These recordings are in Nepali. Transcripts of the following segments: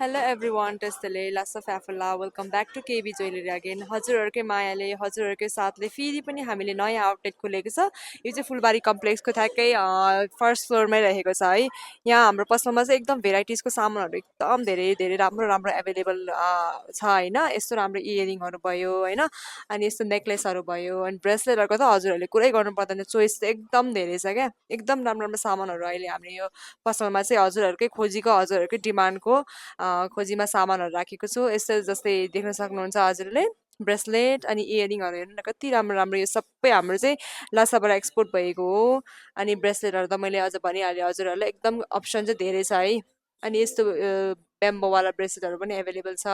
Hello everyone, त्यस्तै लास्ट अफ एफला welcome back to KB jewellery again. हजुरहरूकै मायाले हजुरहरूकै साथले फेरि पनि हामीले नयाँ आउटलेट खोलेको छ। यो चाहिँ फुलबारी कम्प्लेक्सको ठ्याक्कै फर्स्ट फ्लोरमै रहेको छ है। यहाँ हाम्रो पसलमा चाहिँ एकदम भेराइटिजको सामानहरू एकदम धेरै धेरै राम्रो राम्रो एभाइलेबल छ होइन। यस्तो राम्रो इयरिङहरू भयो होइन, अनि यस्तो नेक्लेसहरू भयो अनि ब्रेसलेटहरूको त हजुरहरूले कुरै गर्नु पर्दैन, चोइस चाहिँ एकदम धेरै छ क्या। एकदम राम्रो राम्रो सामानहरू अहिले हाम्रो यो पसलमा चाहिँ हजुरहरूकै खोजीको हजुरहरूकै डिमान्डको खोजीमा सामानहरू राखेको छु। यस्तो जस्तै देख्न सक्नुहुन्छ हजुरले ब्रेसलेट अनि इयरिङहरू हेर्नु न कति राम्रो राम्रो, यो सबै हाम्रो चाहिँ लासाबाट एक्सपोर्ट भएको हो। अनि ब्रेसलेटहरू त मैले अझ भनिहालेँ हजुरहरूलाई, एकदम अप्सन चाहिँ धेरै छ है। अनि यस्तो बेम्बोवाला ब्रेसलेटहरू पनि एभाइलेबल छ।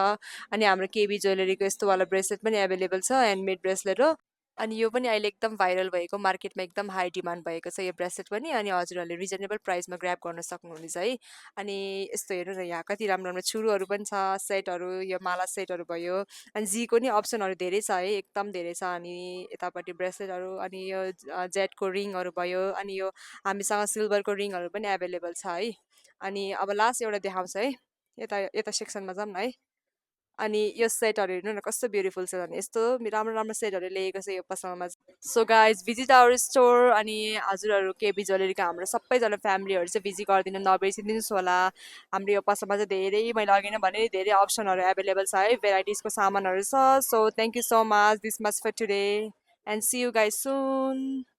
अनि हाम्रो केबी ज्वेलरीको यस्तोवाला ब्रेसलेट पनि एभाइलेबल छ, ह्यान्डमेड ब्रेसलेट हो। अनि यो पनि अहिले एकदम भाइरल भएको, मार्केटमा एकदम हाई डिमान्ड भएको छ यो ब्रेसलेट पनि। अनि हजुरहरूले रिजनेबल प्राइसमा ग्राब गर्न सक्नुहुनेछ है। अनि यस्तो हेर्नु न, यहाँ कति राम्रो राम्रो छुरुहरू पनि छ, सेटहरू, यो माला सेटहरू भयो। अनि जीको नि अप्सनहरू धेरै छ है, एकदम धेरै छ। अनि यतापट्टि ब्रेसलेटहरू, अनि यो जेटको रिङहरू भयो, अनि यो हामीसँग सिल्भरको रिङहरू पनि एभाइलेबल छ है। अनि अब लास्ट एउटा देखाउँछ है, यता यता सेक्सनमा जाऊँ न है। अनि यो सेटहरू हेर्नु न कस्तो ब्युटिफुल छ भने, यस्तो राम्रो राम्रो सेटहरू ल्याएको छ यो पसलमा। So guys visit our store. अनि हजुरहरू केबी ज्वेलरीको हाम्रो सबैजना फ्यामिलीहरू चाहिँ भिजिट गरिदिनु नबिर्सिदिनुहोस् होला। हाम्रो यो पसलमा चाहिँ धेरै, मैले अघि नै भने धेरै अप्सनहरू एभाइलेबल छ है, भेराइटिजको सामानहरू छ। So thank you so much, this much for today and see you guys soon.